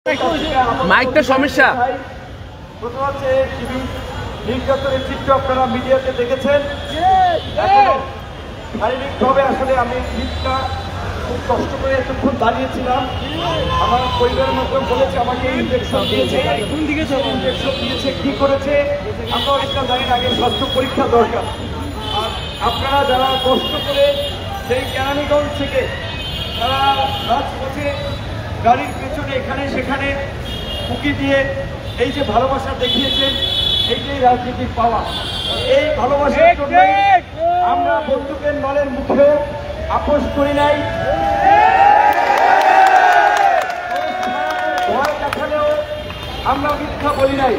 মাইকটা সমস্যা। প্রথম হচ্ছে টিভি নির্যাতনের চিত্র আপনারা মিডিয়াতে দেখেছেন। শারীরিকভাবে আসলে আমি লিফটটা খুব কষ্ট করে এতক্ষণ দাঁড়িয়েছিলাম। আমার পরিবারের মধ্যে বলেছে আমাকে ইনজেকশন দিয়েছে, কি করেছে আমরাও এটা জানি না। আগে স্বাস্থ্য পরীক্ষা দরকার। আর আপনারা যারা কষ্ট করে সেই কেরানীগঞ্জ থেকে তারা রাজপথে গাড়ির পেছনে এখানে সেখানে উঁকি দিয়ে এই যে ভালোবাসা দেখিয়েছেন, এইটাই রাজনীতির পাওয়া। এই ভালোবাসার জন্য আমরা বন্দুকের নলের মুখেও আপোষ করি নাই, ভয় দেখালেও আমরা মিথ্যা বলি নাই।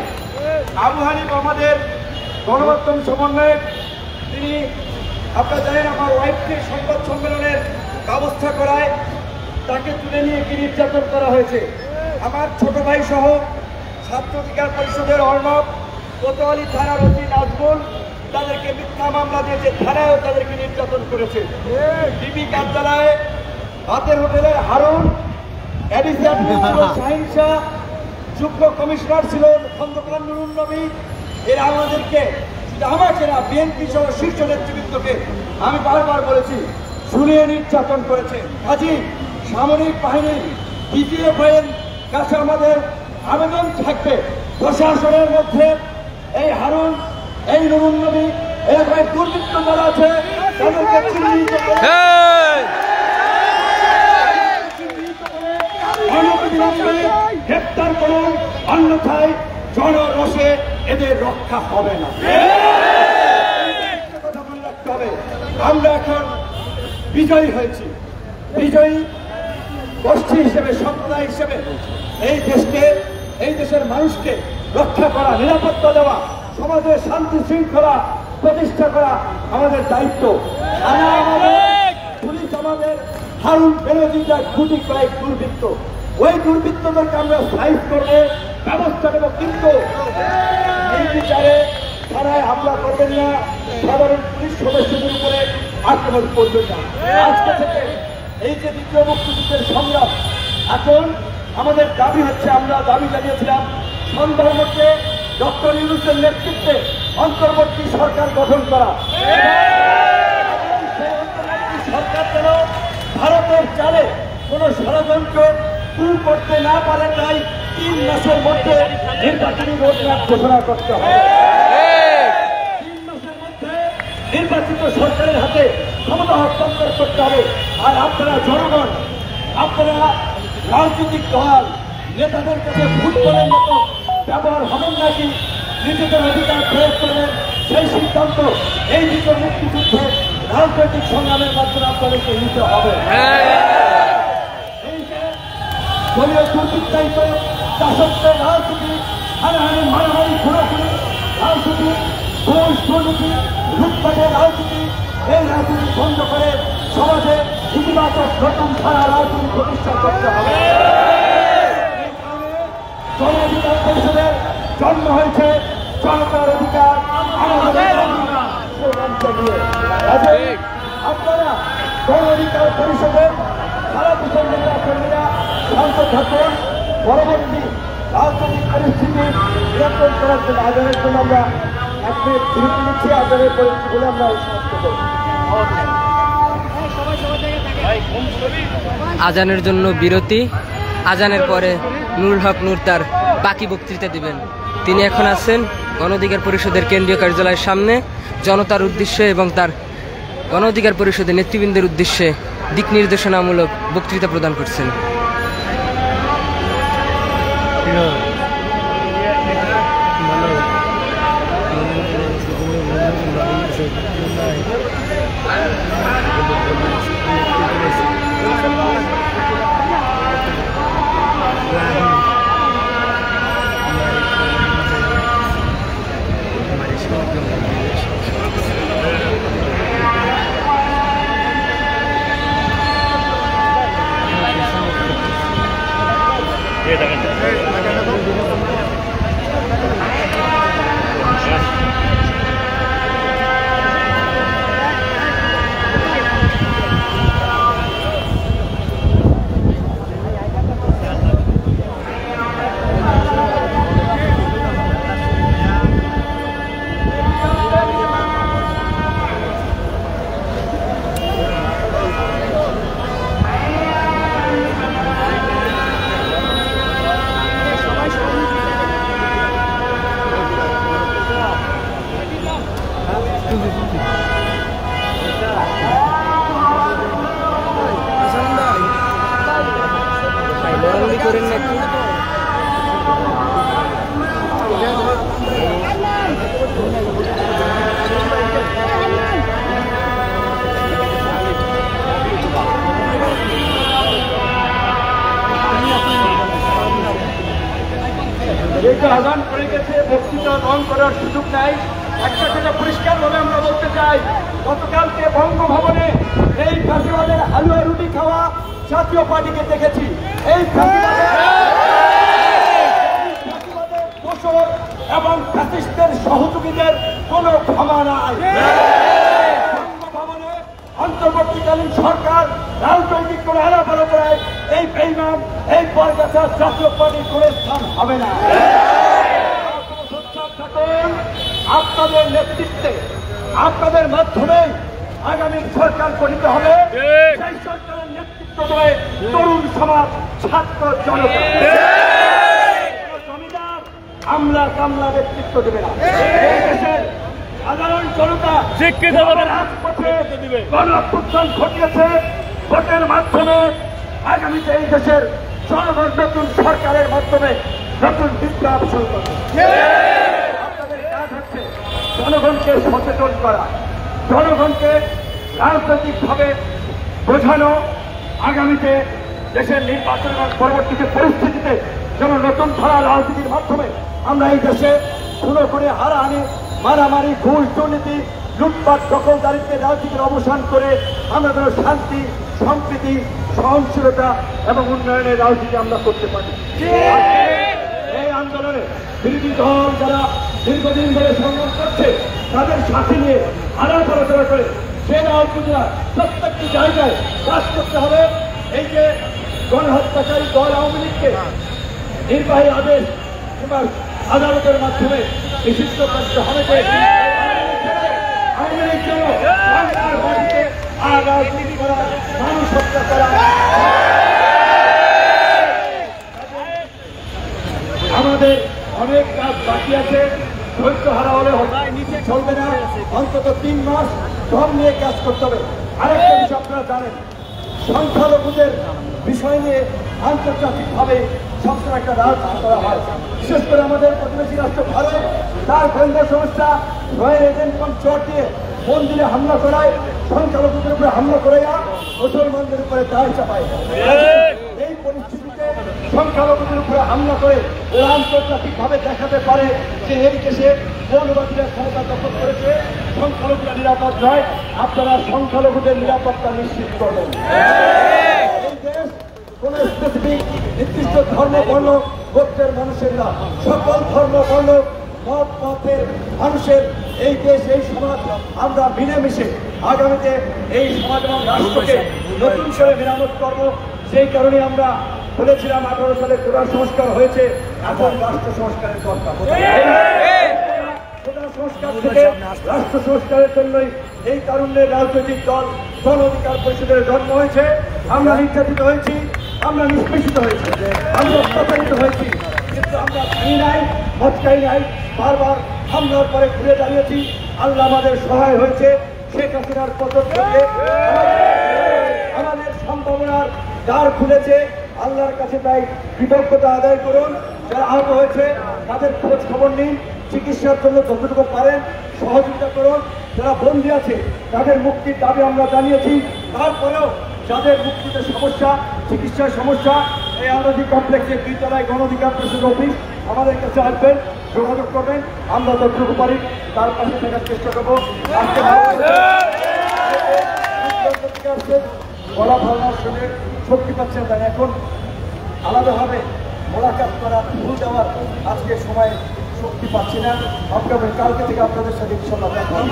আবু হানিফ আমাদের গণমাধ্যম সমন্বয়ক, তিনি আপনারা জানেন আমার ওয়াইফকে সংবাদ সম্মেলনের ব্যবস্থা করায় তাকে তুলে নিয়ে কি নির্যাতন করা হয়েছে। আমার ছোট ভাই সহ ছাত্র অধিকার পরিষদের অর্ণব, কোতোয়ালি থানার ওসি নাজমুল, তাদেরকে মিথ্যা মামলা দিয়েছে, থানায়ও তাদেরকে নির্যাতন করেছে। ডিবি কার্যালয়ে হাতের হোটেলের হারুন, এডিসিয়ান শাহিন শাহ, যুগ্ম কমিশনার ছিল খন্দকার নুরুন নবী, এরা আমাদেরকে, আমাকে না বিএনপি সহ শীর্ষ নেতৃবৃন্দকে আমি বারবার বলেছি শুনিয়ে নির্যাতন করেছে। কাজী সামরিক বাহিনীর ডিজিএফ এর কাছে আমাদের আবেদন থাকবে, প্রশাসনের মধ্যে এই হারুন, এই নুরুন নবী, এরকম দুর্বৃত্ত যারা আছে তাদেরকে চিহ্নিত করে গ্রেপ্তার করুন, অন্যথায় জনরোষে এদের রক্ষা হবে না। কথা মনে রাখতে হবে, আমরা এখন বিজয়ী হয়েছি। বিজয়ী গোষ্ঠী হিসেবে, সম্প্রদায় হিসেবে এই দেশকে, এই দেশের মানুষকে রক্ষা করা, নিরাপত্তা দেওয়া, সমাজের শান্তি শৃঙ্খলা প্রতিষ্ঠা করা আমাদের দায়িত্ব। পুলিশ আমাদের হারুন বেনজির গুটি কয়েক দুর্বৃত্ত, ওই দুর্বৃত্তদেরকে আমরা সাইজ করবো, ব্যবস্থা নেব, কিন্তু এই বিচারে থানায় হামলা করবেন না, সাধারণ পুলিশ সদস্যদের উপরে আক্রমণ করবেন না। আজকে থেকে এই যে দ্বিতীয় মুক্তিযুদ্ধের সংগ্রাম, এখন আমাদের দাবি হচ্ছে, আমরা দাবি জানিয়েছিলাম সন্ধ্যার মধ্যে ডক্টর ইউনূসের নেতৃত্বে অন্তর্বর্তী সরকার গঠন করা। সরকার যেন ভারতের চালে কোন ষড়যন্ত্র করতে না পারে, তাই 3 মাসের মধ্যে নির্বাচনী রোডম্যাপ ঘোষণা করতে হবে। 3 মাসের মধ্যে নির্বাচিত সরকারের হাতে ক্ষমতা হস্তান্তর করতে হবে। আর আপনারা জনগণ, আপনারা রাজনৈতিক দল নেতাদের কাছে ফুটবলের মতো ব্যবহার হবেন নাকি নিজেদের অধিকার প্রয়োগ করবেন, সেই সিদ্ধান্ত এই দ্বিতীয় মুক্তিযুদ্ধে রাজনৈতিক সংগ্রামের মাধ্যমে আপনাদেরকে নিতে হবে। এই যে দলীয় দুর্বৃত্তায়িত শাসকদের রাজনীতি, হানাহানি, মারামারি, খুনাখুনি রাজনীতি, ঘোষ দুর্নীতি, লুটপাটের রাজনীতি, এই রাজনীতি বন্ধ করে সমাজে ইতিবাচক নতুন ধারা রাজনীতি প্রতিষ্ঠা করতে হবে। গণ অধিকার পরিষদের জন্ম হয়েছে জনতার অধিকার, আপনারা গণ অধিকার পরিষদের সারা দেশের নেতা কর্মীরা শান্ত থাকুন। পরবর্তী রাজনৈতিক পরিস্থিতি নিয়ন্ত্রণ করার জন্য আয়োজনের জন্য আমরা এক মিনিট বিরতি নিচ্ছি। আয়োজনের পরিস্থিতি বলে আমরা সমাপ্ত করব। আজানের জন্য বিরতি। আজানের পরে নুরুল হক নূর তার বাকি বক্তৃতা দিবেন। তিনি এখন আছেন গণ অধিকার পরিষদের কেন্দ্রীয় কার্যালয়ের সামনে জনতার উদ্দেশ্যে এবং তার গণ অধিকার পরিষদের নেতৃবৃন্দের উদ্দেশ্যে দিক নির্দেশনামূলক বক্তৃতা প্রদান করছেন। যেহেতু আজান করে গেছে, বক্তৃতা রং করার সুযোগ নাই। একটা কথা পরিষ্কারভাবে আমরা বলতে চাই, গতকালকে বঙ্গভবনে এই ফ্যাসিবাদের হালুয়া রুটি খাওয়া জাতীয় পার্টিকে দেখেছি। এই ফ্যাসিবাদের দোষর এবং ফ্যাসিস্টদের সহযোগীদের কোনো ক্ষমা নাই। বঙ্গভবনে অন্তর্বর্তীকালীন সরকার রাজনৈতিক কোনো এলাপালো করে এই বেইমান এই বরগাছা জাতীয় পার্টির কোনো স্থান হবে না। আপনাদের নেতৃত্বে, আপনাদের মাধ্যমে আগামী সরকার গঠিত হবে। সেই সরকারের নেতৃত্ব দেবে তরুণ সমাজ, ছাত্র জনতা। জমিদার আমলা কামলা নেতৃত্ব দেবে না। এই দেশের সাধারণ জনতা রাজপথে গণ-অভ্যুত্থান ঘটিয়েছে। ভোটের মাধ্যমে আগামীতে এই দেশের জনগণ নতুন সরকারের মাধ্যমে নতুন বিপ্লব শুরু করবে। আপনাদের কাজ হচ্ছে জনগণকে সচেতন করা, জনগণকে রাজনৈতিকভাবে বোঝানো, আগামীতে দেশের নির্বাচন এবং পরবর্তীতে পরিস্থিতিতে যেন নতুন ধারা রাজনীতির মাধ্যমে আমরা এই দেশে খুনো করে হারাহানি, মারামারি, ঘুষ, দুর্নীতি, লুটপাট, দখলদারিত্বের রাজনীতির অবসান করে আমরা যেন শান্তি, সম্প্রীতি, সহনশীলতা এবং উন্নয়নের রাজনীতি আমরা করতে পারি। এই আন্দোলনে বিরোধী দল যারা দীর্ঘদিন ধরে সংগ্রাম করছে তাদের সাথে নিয়ে আলাপ আলোচনা করে সেই রাজনীতিরা প্রত্যেকটি জায়গায় কাজ করতে হবে। এই যে গণহত্যাকারী দল আওয়ামী লীগকে নির্বাহী আদেশ কিংবা আদালতের মাধ্যমে নিষিদ্ধ করতে হবে যে আওয়ামী লীগ যেন বাংলার মাটিতে আর রাজনীতি করা, মানুষ হত্যা করা। আমাদের অনেক কাজ বাকি আছে। ধৈর্য হারা হলে নিচে চলবে না। অন্তত 3 মাস ধর্ম নিয়ে কাজ করতে হবে। আরেকটা বিষয় আপনারা জানেন, সংখ্যালঘুদের বিষয় নিয়ে আন্তর্জাতিকভাবে সবসময় একটা রাজনীতি করা হয়। বিশেষ করে আমাদের প্রতিবেশী রাষ্ট্র ভারত তার গোয়েন্দা সংস্থা রয়্যাল এজেন্ট চট দিয়ে মন্দিরে হামলা করায়, সংখ্যালঘুদের উপরে হামলা করাইয়া মুসলমানদের উপরে দায় চাপায়। এই পরিস্থিতিতে সংখ্যালঘুদের উপরে হামলা করে ওরা আন্তর্জাতিকভাবে দেখাতে পারে যে এই দেশে মৌলবাদীরা ক্ষমতা দখল করেছে, সংখ্যালঘুরা নিরাপদ নয়। আপনারা সংখ্যালঘুদের নিরাপত্তা নিশ্চিত করবেন। এই দেশ কোন স্পেসিফিক নির্দিষ্ট ধর্ম, বর্ণ, গোত্রের মানুষের না, সকল ধর্ম, বর্ণ, মত পথের মানুষের এই দেশ, এই সমাজ আমরা মিলেমিশে আগামীতে এই সমাজ এবং রাষ্ট্রকে নতুন করে মেরামত করব। সেই কারণে আমরা বলেছিলাম 18 সালে কোরআন সংস্কার হয়েছে, এখন রাষ্ট্র সংস্কারের দরকার। সংস্কার থেকে রাষ্ট্র সংস্কারের জন্যই এই কারণে রাজনৈতিক দল গণ অধিকার পরিষদের জন্ম হয়েছে। আমরা নির্যাতিত হয়েছি, আমরা নিষ্পেষিত হয়েছি, আমরা প্রতারিত হয়েছি, কিন্তু আমরা ভাঙি নাই, মচকাই নাই। বারবার হামলার পরে ঘুরে দাঁড়িয়েছি। আল্লাহ আমাদের সহায় হয়েছে। শেখ হাসিনার পতন থেকে আমাদের সম্ভাবনার দ্বার খুলেছে। আল্লাহর কাছে তাই কৃতজ্ঞতা আদায় করুন। যারা আহত হয়েছে তাদের খোঁজ খবর নিন, চিকিৎসার জন্য যতটুকু পারেন সহযোগিতা করুন। যারা বন্দী আছে তাদের মুক্তির দাবি আমরা জানিয়েছি। তারপরেও যাদের মুক্তিতে সমস্যা, চিকিৎসার সমস্যা, এই আলাদী কমপ্লেক্সের 2 তলায় গণ অধিকার পরিষদ অফিস, আমাদের কাছে আসবেন, যোগাযোগ করবেন। আমরা যতটুকু পারি তার পাশে থাকার চেষ্টা করবো। গলা ভাঙার শুনে শক্তি পাচ্ছেন তাই এখন আলাদাভাবে মোলাকাত করা, ভুল দেওয়ার আজকে সময় শক্তি পাচ্ছি না। আপনাদের কালকে থেকে আপনাদের সাথে ইনশাআল্লাহ দেখা হবে।